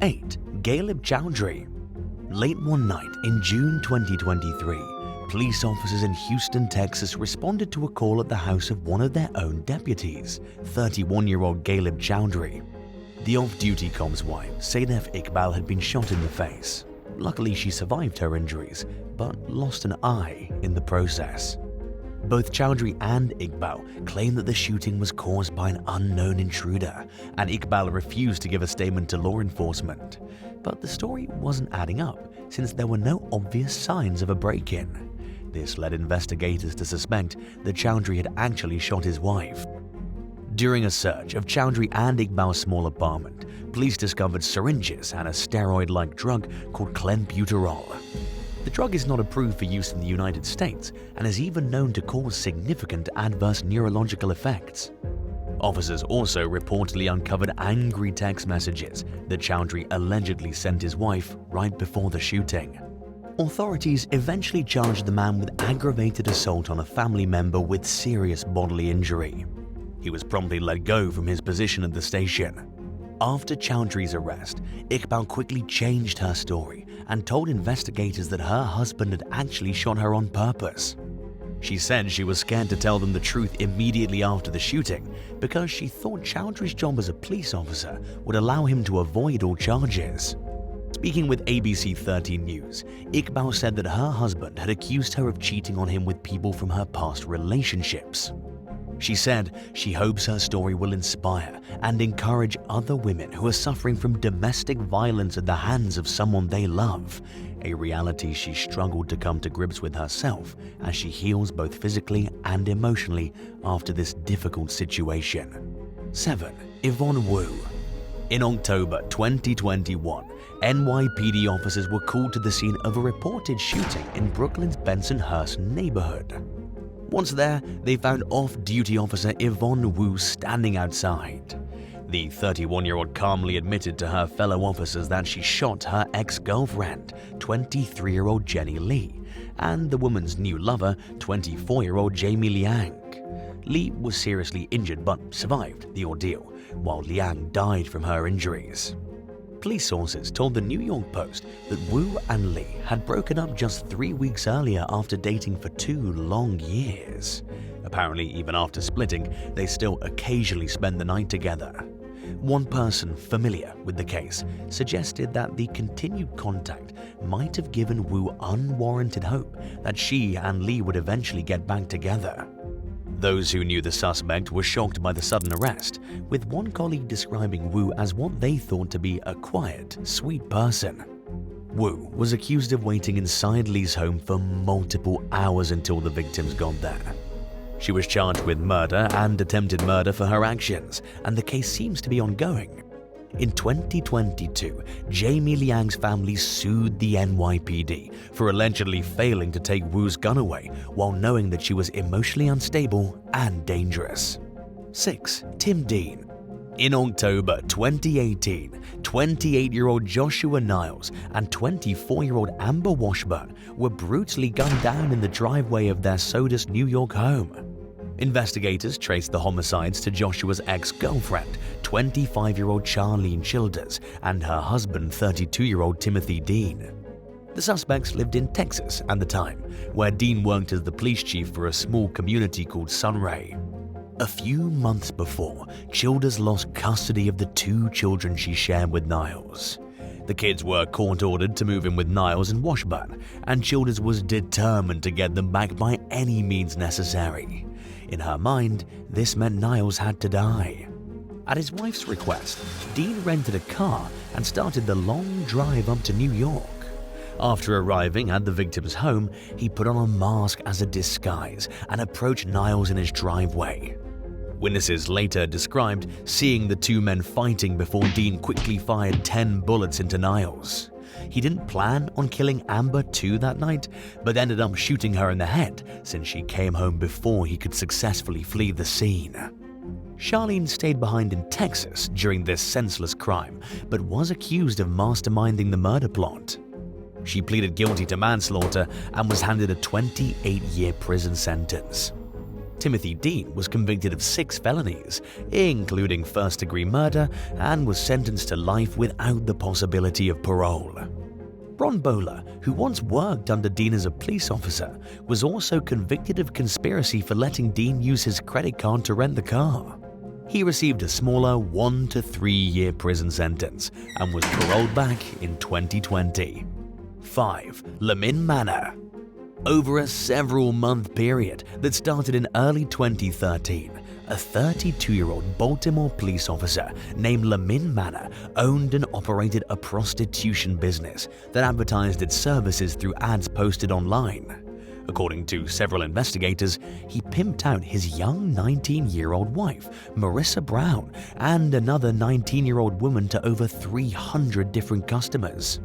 8. Gale Chry. Late one night in June 2023, police officers in Houston, Texas responded to a call at the house of one of their own deputies, 31-year-old Gale Chry. The off-duty com's wife, Sadef Iqbal, had been shot in the face. Luckily, she survived her injuries, but lost an eye in the process. Both Chowdhury and Iqbal claim that the shooting was caused by an unknown intruder, and Iqbal refused to give a statement to law enforcement. But the story wasn't adding up, since there were no obvious signs of a break-in. This led investigators to suspect that Chowdhury had actually shot his wife. During a search of Chowdhury and Iqbal's small apartment, police discovered syringes and a steroid-like drug called clenbuterol. The drug is not approved for use in the United States and is even known to cause significant adverse neurological effects. Officers also reportedly uncovered angry text messages that Chowdhury allegedly sent his wife right before the shooting. Authorities eventually charged the man with aggravated assault on a family member with serious bodily injury. He was promptly let go from his position at the station. After Chowdhury's arrest, Iqbal quickly changed her story and told investigators that her husband had actually shot her on purpose. She said she was scared to tell them the truth immediately after the shooting because she thought Chowdhury's job as a police officer would allow him to avoid all charges. Speaking with ABC 13 News, Iqbal said that her husband had accused her of cheating on him with people from her past relationships. She said she hopes her story will inspire and encourage other women who are suffering from domestic violence at the hands of someone they love, a reality she struggled to come to grips with herself as she heals both physically and emotionally after this difficult situation. 7. Ivon Woo. In October 2021, NYPD officers were called to the scene of a reported shooting in Brooklyn's Bensonhurst neighborhood. Once there, they found off-duty officer Ivon Woo standing outside. The 31-year-old calmly admitted to her fellow officers that she shot her ex-girlfriend, 23-year-old Jenny Lee, and the woman's new lover, 24-year-old Jamie Liang. Lee was seriously injured but survived the ordeal, while Liang died from her injuries. Police sources told the New York Post that Woo and Lee had broken up just 3 weeks earlier after dating for 2 long years. Apparently, even after splitting, they still occasionally spend the night together. One person familiar with the case suggested that the continued contact might have given Woo unwarranted hope that she and Lee would eventually get back together. Those who knew the suspect were shocked by the sudden arrest, with one colleague describing Woo as what they thought to be a quiet, sweet person. Woo was accused of waiting inside Lee's home for multiple hours until the victims got there. She was charged with murder and attempted murder for her actions, and the case seems to be ongoing. In 2022, Jamie Liang's family sued the NYPD for allegedly failing to take Woo's gun away while knowing that she was emotionally unstable and dangerous. 6. Tim Dean. In October 2018, 28-year-old Joshua Niles and 24-year-old Amber Washburn were brutally gunned down in the driveway of their Sodus, New York home. Investigators traced the homicides to Joshua's ex-girlfriend, 25-year-old Charlene Childers, and her husband, 32-year-old Timothy Dean. The suspects lived in Texas at the time, where Dean worked as the police chief for a small community called Sunray. A few months before, Childers lost custody of the 2 children she shared with Niles. The kids were court-ordered to move in with Niles and Washburn, and Childers was determined to get them back by any means necessary. In her mind, this meant Niles had to die. At his wife's request, Dean rented a car and started the long drive up to New York. After arriving at the victim's home, he put on a mask as a disguise and approached Niles in his driveway. Witnesses later described seeing the 2 men fighting before Dean quickly fired 10 bullets into Niles. He didn't plan on killing Amber too that night, but ended up shooting her in the head since she came home before he could successfully flee the scene. Charlene stayed behind in Texas during this senseless crime, but was accused of masterminding the murder plot. She pleaded guilty to manslaughter and was handed a 28-year prison sentence. Timothy Dean was convicted of 6 felonies, including first-degree murder, and was sentenced to life without the possibility of parole. Ron Bowler, who once worked under Dean as a police officer, was also convicted of conspiracy for letting Dean use his credit card to rent the car. He received a smaller 1 to 3 year prison sentence and was paroled back in 2020. 5. Leeman Manor. Over a several-month period that started in early 2013, a 32-year-old Baltimore police officer named Leeman Manor owned and operated a prostitution business that advertised its services through ads posted online. According to several investigators, he pimped out his young 19-year-old wife, Marissa Brown, and another 19-year-old woman to over 300 different customers.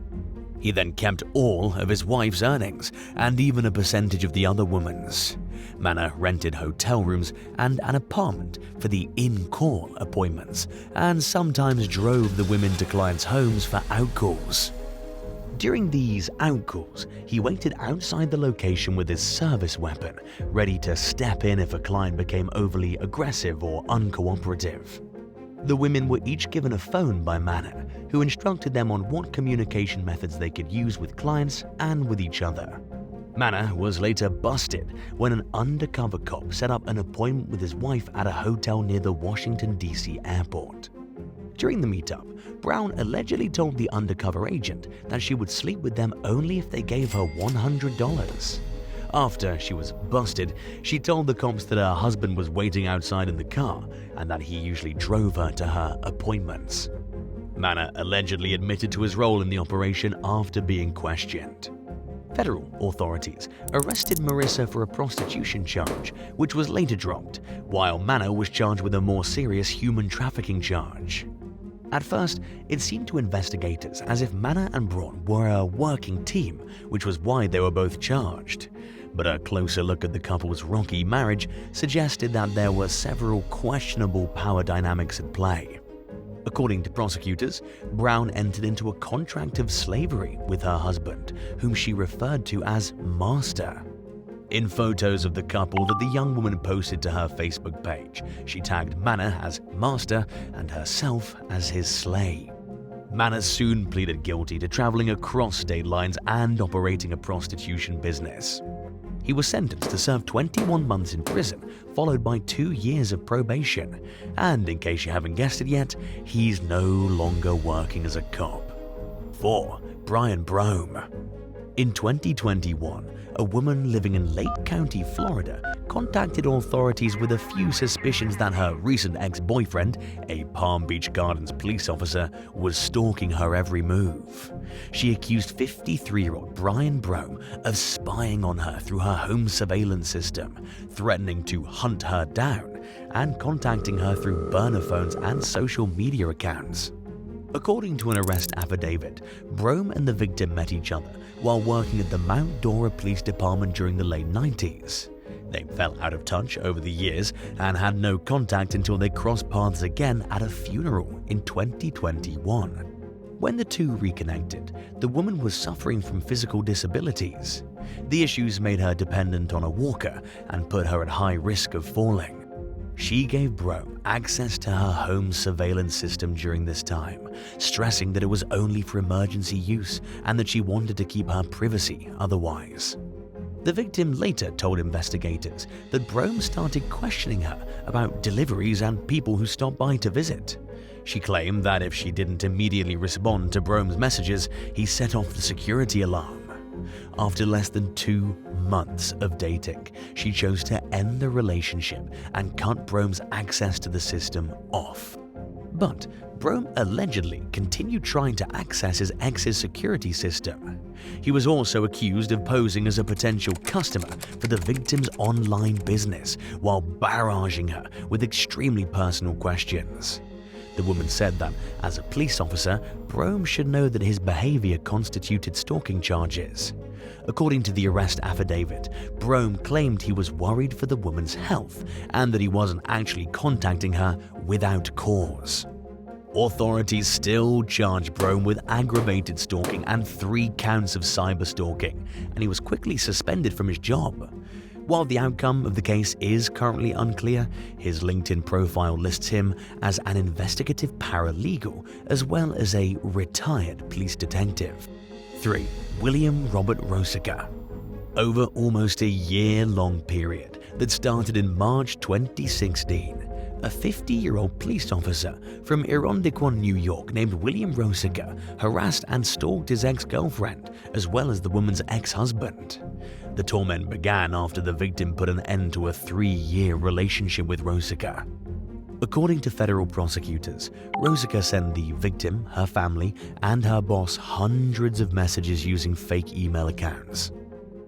He then kept all of his wife's earnings and even a percentage of the other woman's. Manor rented hotel rooms and an apartment for the in-call appointments and sometimes drove the women to clients' homes for outcalls. During these outcalls, he waited outside the location with his service weapon, ready to step in if a client became overly aggressive or uncooperative. The women were each given a phone by Manor, who instructed them on what communication methods they could use with clients and with each other. Manor was later busted when an undercover cop set up an appointment with his wife at a hotel near the Washington, D.C. airport. During the meetup, Brown allegedly told the undercover agent that she would sleep with them only if they gave her $100. After she was busted, she told the cops that her husband was waiting outside in the car and that he usually drove her to her appointments. Manor allegedly admitted to his role in the operation after being questioned. Federal authorities arrested Marissa for a prostitution charge, which was later dropped, while Manor was charged with a more serious human trafficking charge. At first, it seemed to investigators as if Manor and Braun were a working team, which was why they were both charged. But a closer look at the couple's rocky marriage suggested that there were several questionable power dynamics at play. According to prosecutors, Brown entered into a contract of slavery with her husband, whom she referred to as Master. In photos of the couple that the young woman posted to her Facebook page, she tagged Manor as Master and herself as his slave. Manor soon pleaded guilty to traveling across state lines and operating a prostitution business. He was sentenced to serve 21 months in prison, followed by 2 years of probation. And in case you haven't guessed it yet, he's no longer working as a cop. 4. Brian Brome. In 2021, a woman living in Lake County, Florida, contacted authorities with a few suspicions that her recent ex-boyfriend, a Palm Beach Gardens police officer, was stalking her every move. She accused 53-year-old Brian Brome of spying on her through her home surveillance system, threatening to hunt her down, and contacting her through burner phones and social media accounts. According to an arrest affidavit, Brome and the victim met each other while working at the Mount Dora Police Department during the late 90s. They fell out of touch over the years and had no contact until they crossed paths again at a funeral in 2021. When the two reconnected, the woman was suffering from physical disabilities. The issues made her dependent on a walker and put her at high risk of falling. She gave Brome access to her home surveillance system during this time, stressing that it was only for emergency use and that she wanted to keep her privacy otherwise. The victim later told investigators that Brome started questioning her about deliveries and people who stopped by to visit. She claimed that if she didn't immediately respond to Brome's messages, he set off the security alarm. After less than 2 months of dating, she chose to end the relationship and cut Brome's access to the system off. But Brome allegedly continued trying to access his ex's security system. He was also accused of posing as a potential customer for the victim's online business while barraging her with extremely personal questions. The woman said that, as a police officer, Brome should know that his behavior constituted stalking charges. According to the arrest affidavit, Brome claimed he was worried for the woman's health and that he wasn't actually contacting her without cause. Authorities still charged Brome with aggravated stalking and 3 counts of cyberstalking, and he was quickly suspended from his job. While the outcome of the case is currently unclear, his LinkedIn profile lists him as an investigative paralegal as well as a retired police detective. 3. William Robert Rosa. Over almost a year-long period that started in March 2016, a 50-year-old police officer from Irondequoit, New York named William Rosa harassed and stalked his ex-girlfriend as well as the woman's ex-husband. The torment began after the victim put an end to a 3-year relationship with Rosa. According to federal prosecutors, Rosa sent the victim, her family, and her boss hundreds of messages using fake email accounts.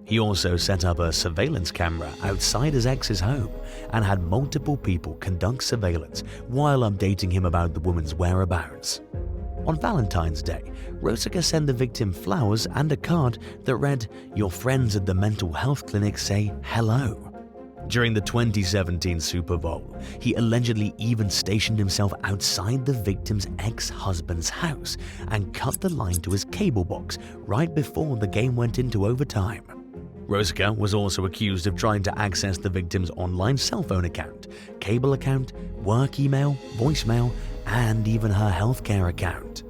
He also set up a surveillance camera outside his ex's home and had multiple people conduct surveillance while updating him about the woman's whereabouts. On Valentine's Day, Rosa sent the victim flowers and a card that read, "Your friends at the mental health clinic say hello." During the 2017 Super Bowl, he allegedly even stationed himself outside the victim's ex-husband's house and cut the line to his cable box right before the game went into overtime. Rosa was also accused of trying to access the victim's online cell phone account, cable account, work email, voicemail, and even her healthcare account.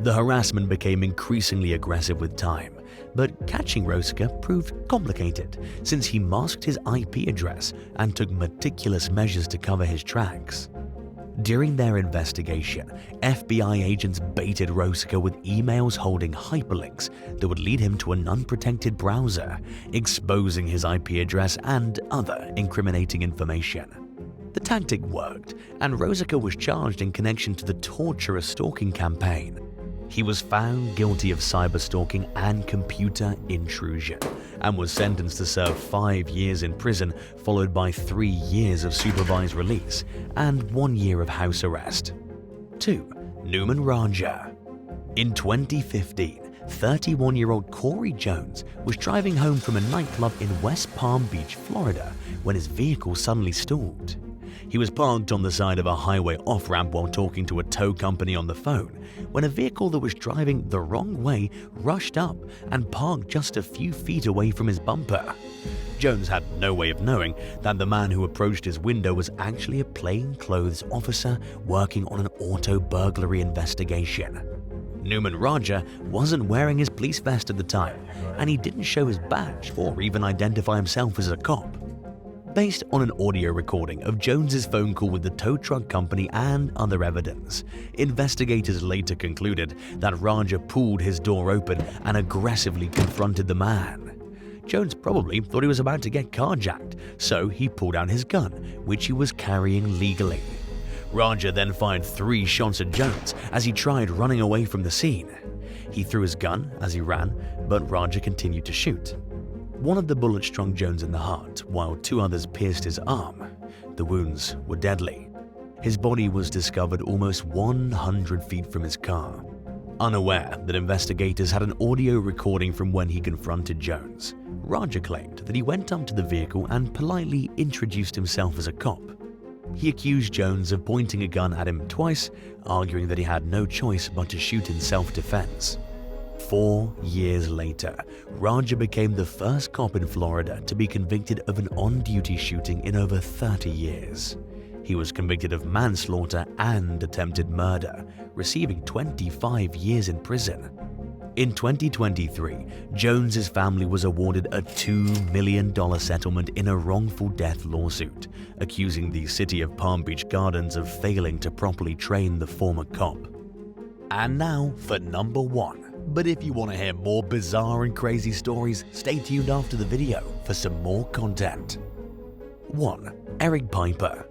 The harassment became increasingly aggressive with time, but catching Rosa proved complicated since he masked his IP address and took meticulous measures to cover his tracks. During their investigation, FBI agents baited Rosa with emails holding hyperlinks that would lead him to an unprotected browser, exposing his IP address and other incriminating information. The tactic worked, and Rosa was charged in connection to the torturous stalking campaign. He was found guilty of cyberstalking and computer intrusion and was sentenced to serve 5 years in prison, followed by 3 years of supervised release and 1 year of house arrest. 2. Newman Roger. In 2015, 31-year-old Corey Jones was driving home from a nightclub in West Palm Beach, Florida, when his vehicle suddenly stalled. He was parked on the side of a highway off-ramp while talking to a tow company on the phone when a vehicle that was driving the wrong way rushed up and parked just a few feet away from his bumper. Jones had no way of knowing that the man who approached his window was actually a plainclothes officer working on an auto burglary investigation. Newman Roger wasn't wearing his police vest at the time, and he didn't show his badge or even identify himself as a cop. Based on an audio recording of Jones's phone call with the tow truck company and other evidence, investigators later concluded that Roger pulled his door open and aggressively confronted the man. Jones probably thought he was about to get carjacked, so he pulled out his gun, which he was carrying legally. Roger then fired 3 shots at Jones as he tried running away from the scene. He threw his gun as he ran, but Roger continued to shoot. One of the bullets struck Jones in the heart, while 2 others pierced his arm. The wounds were deadly. His body was discovered almost 100 feet from his car. Unaware that investigators had an audio recording from when he confronted Jones, Roger claimed that he went up to the vehicle and politely introduced himself as a cop. He accused Jones of pointing a gun at him twice, arguing that he had no choice but to shoot in self-defense. 4 years later, Roger became the first cop in Florida to be convicted of an on-duty shooting in over 30 years. He was convicted of manslaughter and attempted murder, receiving 25 years in prison. In 2023, Jones's family was awarded a $2 million settlement in a wrongful death lawsuit, accusing the city of Palm Beach Gardens of failing to properly train the former cop. And now for number 1. But if you want to hear more bizarre and crazy stories, stay tuned after the video for some more content. 1. Eric Piper.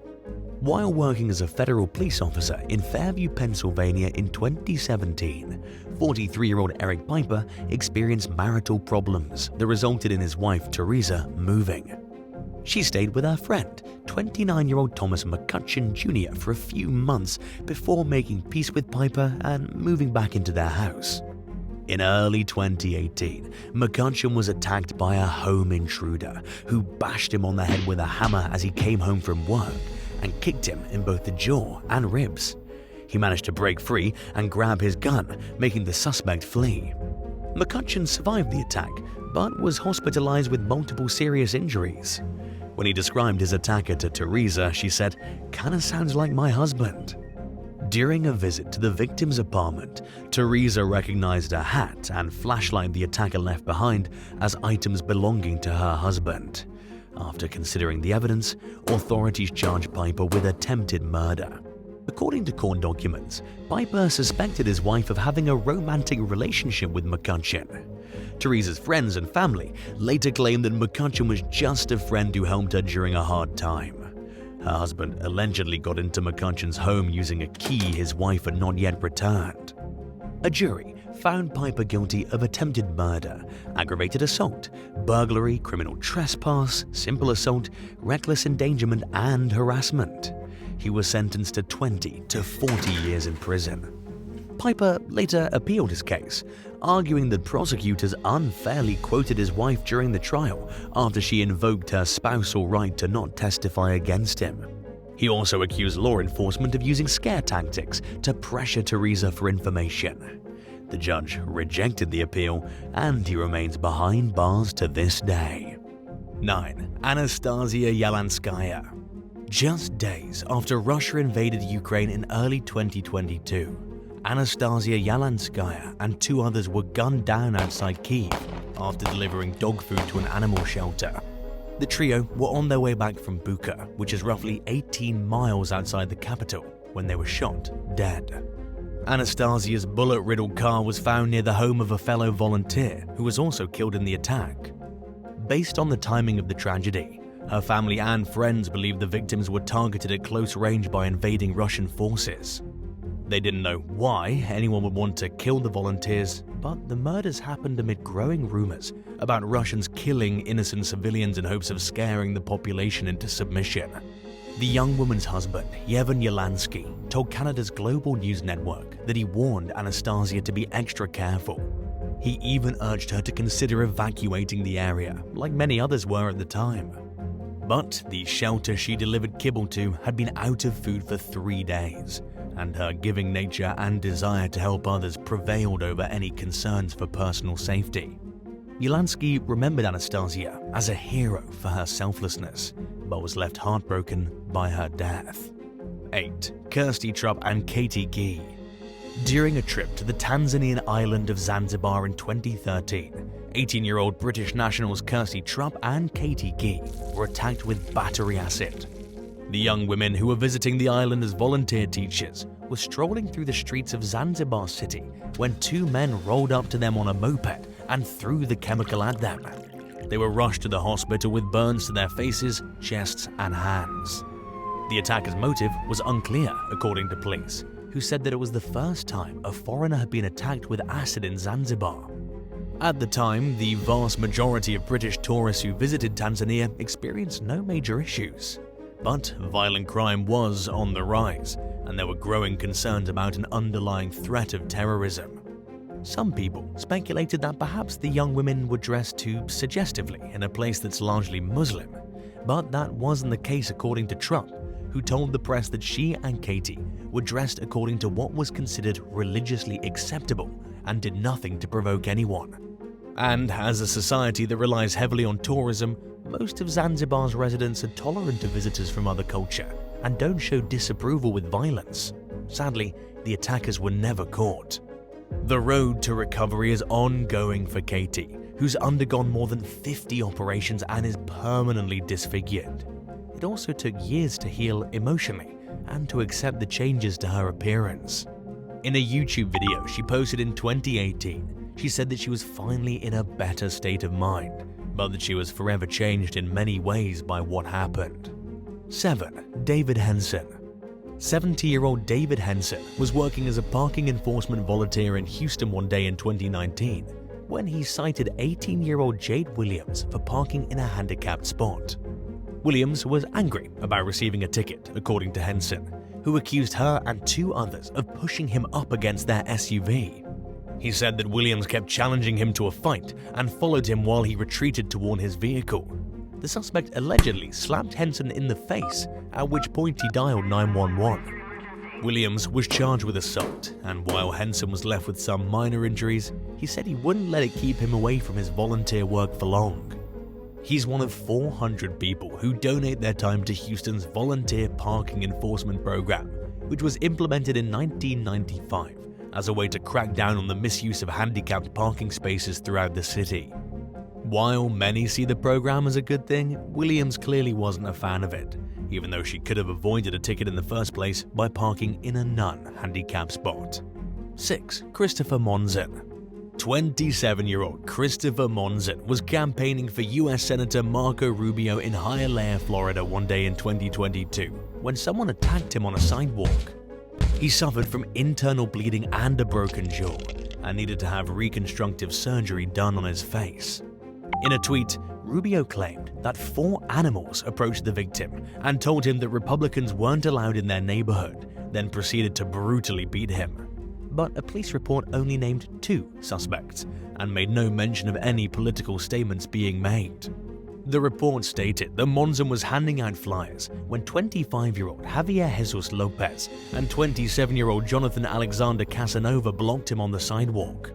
While working as a federal police officer in Fairview, Pennsylvania in 2017, 43-year-old Eric Piper experienced marital problems that resulted in his wife, Teresa, moving. She stayed with her friend, 29-year-old Thomas McCutcheon Jr. for a few months before making peace with Piper and moving back into their house. In early 2018, McCutcheon was attacked by a home intruder who bashed him on the head with a hammer as he came home from work and kicked him in both the jaw and ribs. He managed to break free and grab his gun, making the suspect flee. McCutcheon survived the attack, but was hospitalized with multiple serious injuries. When he described his attacker to Teresa, she said, "Kinda sounds like my husband." During a visit to the victim's apartment, Teresa recognized a hat and flashlight the attacker left behind as items belonging to her husband. After considering the evidence, authorities charged Piper with attempted murder. According to court documents, Piper suspected his wife of having a romantic relationship with McCutcheon. Teresa's friends and family later claimed that McCutcheon was just a friend who helped her during a hard time. Her husband allegedly got into McCutcheon's home using a key his wife had not yet returned. A jury found Piper guilty of attempted murder, aggravated assault, burglary, criminal trespass, simple assault, reckless endangerment, and harassment. He was sentenced to 20 to 40 years in prison. Piper later appealed his case, arguing that prosecutors unfairly quoted his wife during the trial after she invoked her spousal right to not testify against him. He also accused law enforcement of using scare tactics to pressure Teresa for information. The judge rejected the appeal, and he remains behind bars to this day. 9. Anastasia Yalanskaya. Just days after Russia invaded Ukraine in early 2022, Anastasia Yalanskaya and 2 others were gunned down outside Kyiv after delivering dog food to an animal shelter. The trio were on their way back from Bucha, which is roughly 18 miles outside the capital, when they were shot dead. Anastasia's bullet-riddled car was found near the home of a fellow volunteer who was also killed in the attack. Based on the timing of the tragedy, her family and friends believe the victims were targeted at close range by invading Russian forces. They didn't know why anyone would want to kill the volunteers, but the murders happened amid growing rumors about Russians killing innocent civilians in hopes of scaring the population into submission. The young woman's husband, Ivon Yalanskaya, told Canada's Global News Network that he warned Anastasia to be extra careful. He even urged her to consider evacuating the area, like many others were at the time. But the shelter she delivered kibble to had been out of food for 3 days, and her giving nature and desire to help others prevailed over any concerns for personal safety. Yalanskaya remembered Anastasia as a hero for her selflessness, but was left heartbroken by her death. 8. Kirsty and Katie Gee. During a trip to the Tanzanian island of Zanzibar in 2013, 18-year-old British nationals Kirsty and Katie Gee were attacked with battery acid. The young women, who were visiting the island as volunteer teachers, were strolling through the streets of Zanzibar City when 2 men rolled up to them on a moped and threw the chemical at them. They were rushed to the hospital with burns to their faces, chests, and hands. The attacker's motive was unclear, according to police, who said that it was the first time a foreigner had been attacked with acid in Zanzibar. At the time, the vast majority of British tourists who visited Tanzania experienced no major issues. But violent crime was on the rise, and there were growing concerns about an underlying threat of terrorism. Some people speculated that perhaps the young women were dressed too suggestively in a place that's largely Muslim, but that wasn't the case according to Trump, who told the press that she and Katie were dressed according to what was considered religiously acceptable and did nothing to provoke anyone. And as a society that relies heavily on tourism, most of Zanzibar's residents are tolerant of visitors from other culture and don't show disapproval with violence. Sadly, the attackers were never caught. The road to recovery is ongoing for Katie, who's undergone more than 50 operations and is permanently disfigured. It also took years to heal emotionally and to accept the changes to her appearance. In a YouTube video she posted in 2018, she said that she was finally in a better state of mind, but that she was forever changed in many ways by what happened. 7. David Henson. 70-year-old David Henson was working as a parking enforcement volunteer in Houston one day in 2019 when he cited 18-year-old Jade Williams for parking in a handicapped spot. Williams was angry about receiving a ticket, according to Henson, who accused her and 2 others of pushing him up against their SUV. He said that Williams kept challenging him to a fight and followed him while he retreated toward his vehicle. The suspect allegedly slapped Henson in the face, at which point he dialed 911. Williams was charged with assault, and while Henson was left with some minor injuries, he said he wouldn't let it keep him away from his volunteer work for long. He's one of 400 people who donate their time to Houston's Volunteer Parking Enforcement Program, which was implemented in 1995 as a way to crack down on the misuse of handicapped parking spaces throughout the city. While many see the program as a good thing, Williams clearly wasn't a fan of it, even though she could have avoided a ticket in the first place by parking in a non-handicapped spot. 6. Christopher Monzen. 27-year-old Christopher Monzen was campaigning for U.S. Senator Marco Rubio in Hialeah, Florida one day in 2022 when someone attacked him on a sidewalk. He suffered from internal bleeding and a broken jaw and needed to have reconstructive surgery done on his face. In a tweet, Rubio claimed that 4 animals approached the victim and told him that Republicans weren't allowed in their neighborhood, then proceeded to brutally beat him. But a police report only named 2 suspects and made no mention of any political statements being made. The report stated that Monzen was handing out flyers when 25-year-old Javier Jesus Lopez and 27-year-old Jonathan Alexander Casanova blocked him on the sidewalk.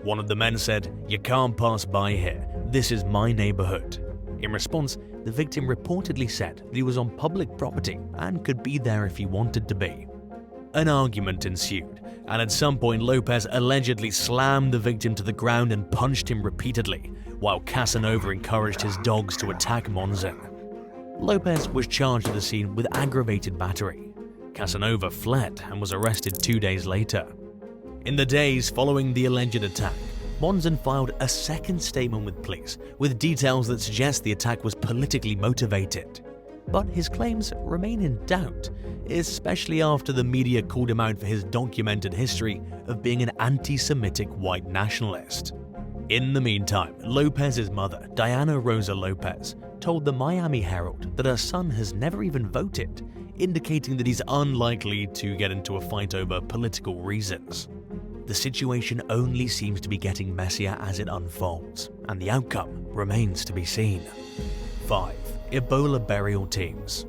One of the men said, "You can't pass by here. This is my neighborhood." In response, the victim reportedly said that he was on public property and could be there if he wanted to be. An argument ensued, and at some point Lopez allegedly slammed the victim to the ground and punched him repeatedly, while Casanova encouraged his dogs to attack Monzen. Lopez was charged at the scene with aggravated battery. Casanova fled and was arrested 2 days later. In the days following the alleged attack, Monzen filed a second statement with police with details that suggest the attack was politically motivated. But his claims remain in doubt, especially after the media called him out for his documented history of being an anti-Semitic white nationalist. In the meantime, Lopez's mother, Diana Rosa Lopez, told the Miami Herald that her son has never even voted, indicating that he's unlikely to get into a fight over political reasons. The situation only seems to be getting messier as it unfolds, and the outcome remains to be seen. 5. Ebola burial teams.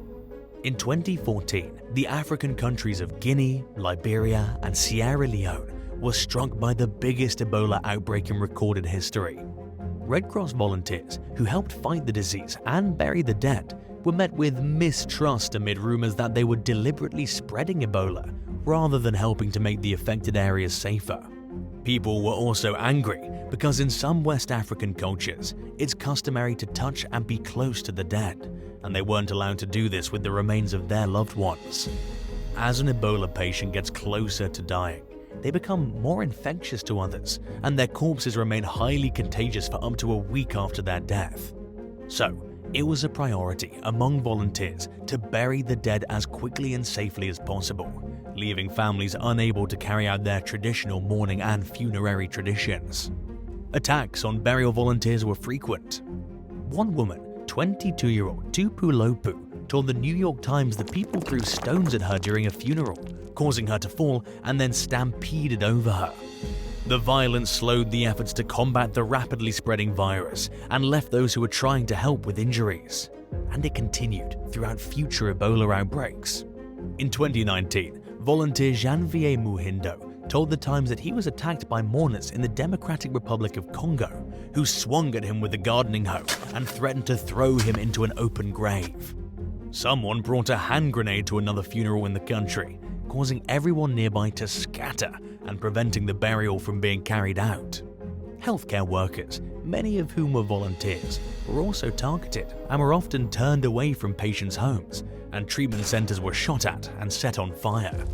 In 2014, the African countries of Guinea, Liberia, and Sierra Leone were struck by the biggest Ebola outbreak in recorded history. Red Cross volunteers who helped fight the disease and bury the dead were met with mistrust amid rumors that they were deliberately spreading Ebola rather than helping to make the affected areas safer. People were also angry because in some West African cultures, it's customary to touch and be close to the dead, and they weren't allowed to do this with the remains of their loved ones. As an Ebola patient gets closer to dying, they become more infectious to others, and their corpses remain highly contagious for up to a week after their death. So, it was a priority among volunteers to bury the dead as quickly and safely as possible, leaving families unable to carry out their traditional mourning and funerary traditions. Attacks on burial volunteers were frequent. One woman, 22-year-old Tupu Lopu, told the New York Times that people threw stones at her during a funeral, causing her to fall and then stampeded over her. The violence slowed the efforts to combat the rapidly spreading virus and left those who were trying to help with injuries. And it continued throughout future Ebola outbreaks. In 2019, volunteer Janvier Muhindo told the Times that he was attacked by mourners in the Democratic Republic of Congo, who swung at him with a gardening hoe and threatened to throw him into an open grave. Someone brought a hand grenade to another funeral in the country, causing everyone nearby to scatter and preventing the burial from being carried out. Healthcare workers, many of whom were volunteers, were also targeted and were often turned away from patients' homes, and treatment centers were shot at and set on fire.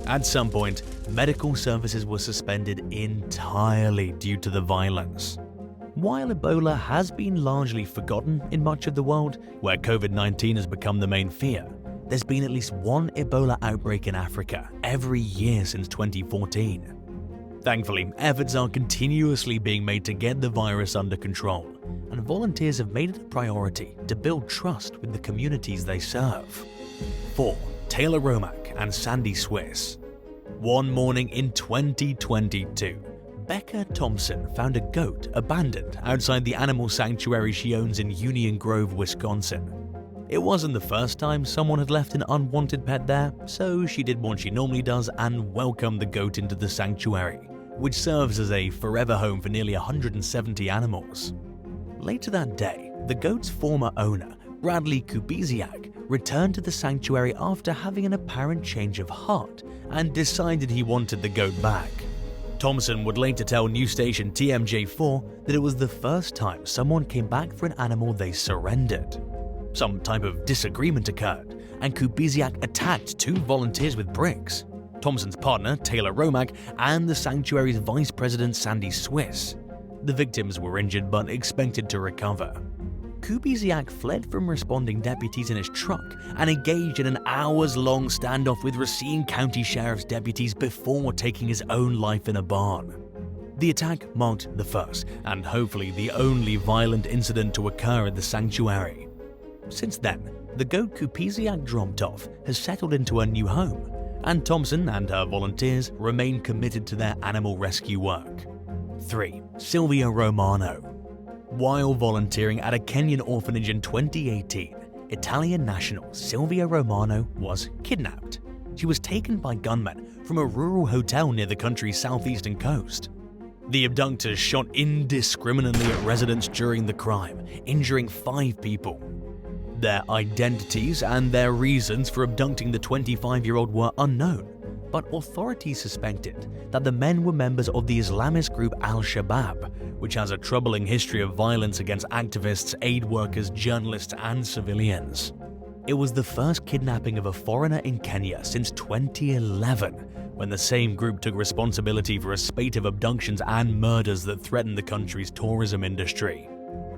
At some point, medical services were suspended entirely due to the violence. While Ebola has been largely forgotten in much of the world, where COVID-19 has become the main fear, there's been at least one Ebola outbreak in Africa every year since 2014. Thankfully, efforts are continuously being made to get the virus under control, and volunteers have made it a priority to build trust with the communities they serve. 4. Taylor Romac and Sandy Swiss. One morning in 2022, Becca Thompson found a goat abandoned outside the animal sanctuary she owns in Union Grove, Wisconsin. It wasn't the first time someone had left an unwanted pet there, so she did what she normally does and welcomed the goat into the sanctuary, which serves as a forever home for nearly 170 animals. Later that day, the goat's former owner, Bradley Kubiziak, returned to the sanctuary after having an apparent change of heart and decided he wanted the goat back. Thompson would later tell news station TMJ4 that it was the first time someone came back for an animal they surrendered. Some type of disagreement occurred, and Kubiziak attacked 2 volunteers with bricks: Thompson's partner, Taylor Romac, and the sanctuary's vice president, Sandy Swiss. The victims were injured but expected to recover. Kubiziak fled from responding deputies in his truck and engaged in an hours-long standoff with Racine County Sheriff's deputies before taking his own life in a barn. The attack marked the first, and hopefully the only violent incident to occur at the sanctuary. Since then, the goat Kubiziak dropped off has settled into a new home, and Thompson and her volunteers remain committed to their animal rescue work. 3. Sylvia Romano. While volunteering at a Kenyan orphanage in 2018, Italian national Sylvia Romano was kidnapped. She was taken by gunmen from a rural hotel near the country's southeastern coast. The abductors shot indiscriminately at residents during the crime, injuring 5 people. Their identities and their reasons for abducting the 25-year-old were unknown, but authorities suspected that the men were members of the Islamist group Al-Shabaab, which has a troubling history of violence against activists, aid workers, journalists, and civilians. It was the first kidnapping of a foreigner in Kenya since 2011, when the same group took responsibility for a spate of abductions and murders that threatened the country's tourism industry.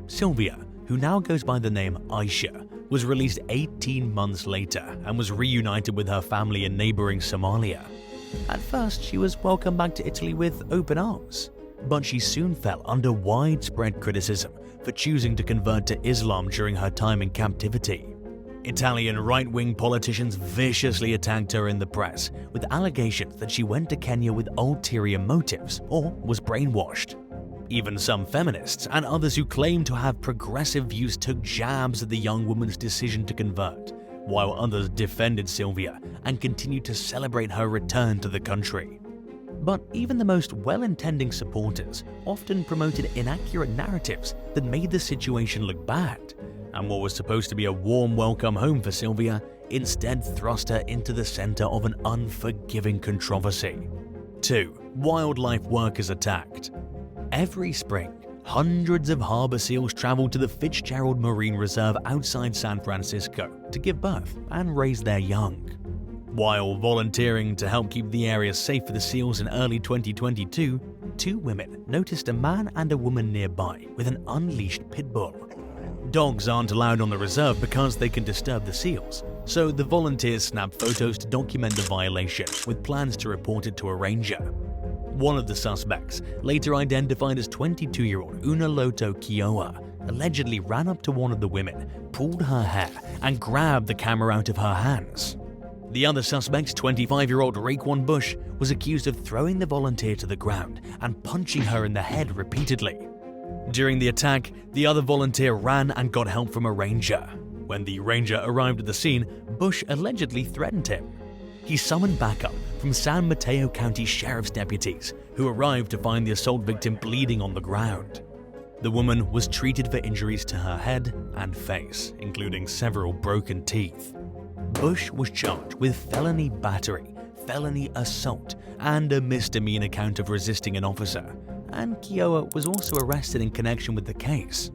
Sylvia, who now goes by the name Aisha, was released 18 months later and was reunited with her family in neighboring Somalia. At first, she was welcomed back to Italy with open arms, but she soon fell under widespread criticism for choosing to convert to Islam during her time in captivity. Italian right-wing politicians viciously attacked her in the press with allegations that she went to Kenya with ulterior motives or was brainwashed. Even some feminists and others who claimed to have progressive views took jabs at the young woman's decision to convert, while others defended Sylvia and continued to celebrate her return to the country. But even the most well-intending supporters often promoted inaccurate narratives that made the situation look bad, and what was supposed to be a warm welcome home for Sylvia instead thrust her into the center of an unforgiving controversy. 2. Wildlife workers attacked. Every spring, hundreds of harbor seals travel to the Fitzgerald Marine Reserve outside San Francisco to give birth and raise their young. While volunteering to help keep the area safe for the seals in early 2022, 2 women noticed a man and a woman nearby with an unleashed pit bull. Dogs aren't allowed on the reserve because they can disturb the seals, so the volunteers snapped photos to document the violation with plans to report it to a ranger. One of the suspects, later identified as 22-year-old Unaloto Kiowa, allegedly ran up to one of the women, pulled her hair, and grabbed the camera out of her hands. The other suspect, 25-year-old Raekwon Bush, was accused of throwing the volunteer to the ground and punching her in the head repeatedly. During the attack, the other volunteer ran and got help from a ranger. When the ranger arrived at the scene, Bush allegedly threatened him. He summoned backup from San Mateo County Sheriff's deputies, who arrived to find the assault victim bleeding on the ground. The woman was treated for injuries to her head and face, including several broken teeth. Bush was charged with felony battery, felony assault, and a misdemeanor count of resisting an officer, and Kiowa was also arrested in connection with the case.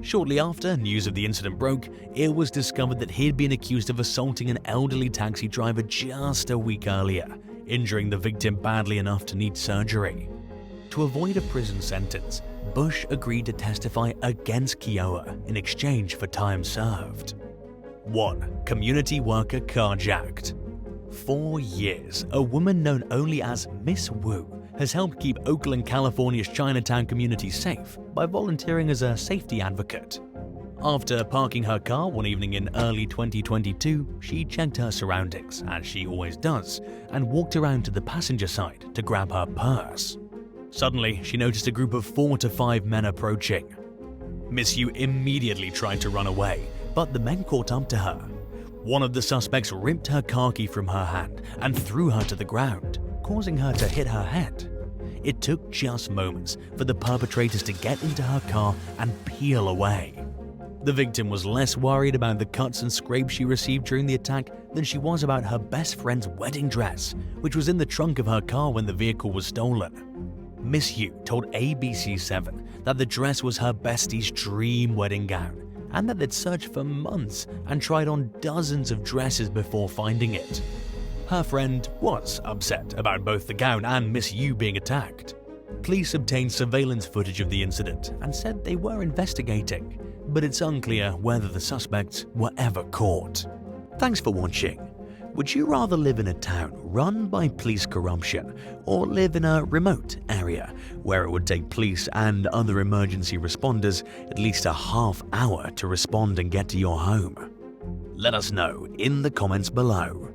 Shortly after news of the incident broke, it was discovered that he had been accused of assaulting an elderly taxi driver just a week earlier, injuring the victim badly enough to need surgery. To avoid a prison sentence, Bush agreed to testify against Kiowa in exchange for time served. 1. Community worker carjacked. 4 years, a woman known only as Miss Woo has helped keep Oakland, California's Chinatown community safe by volunteering as a safety advocate. After parking her car one evening in early 2022, she checked her surroundings, as she always does, and walked around to the passenger side to grab her purse. Suddenly, she noticed a group of 4 to 5 men approaching. Miss Yu immediately tried to run away, but the men caught up to her. One of the suspects ripped her car key from her hand and threw her to the ground, causing her to hit her head. It took just moments for the perpetrators to get into her car and peel away. The victim was less worried about the cuts and scrapes she received during the attack than she was about her best friend's wedding dress, which was in the trunk of her car when the vehicle was stolen. Miss Yu told ABC7 that the dress was her bestie's dream wedding gown, and that they'd searched for months and tried on dozens of dresses before finding it. Her friend was upset about both the gown and Miss Yu being attacked. Police obtained surveillance footage of the incident and said they were investigating, but it's unclear whether the suspects were ever caught. Thanks for watching. Would you rather live in a town run by police corruption or live in a remote area where it would take police and other emergency responders at least a half hour to respond and get to your home? Let us know in the comments below.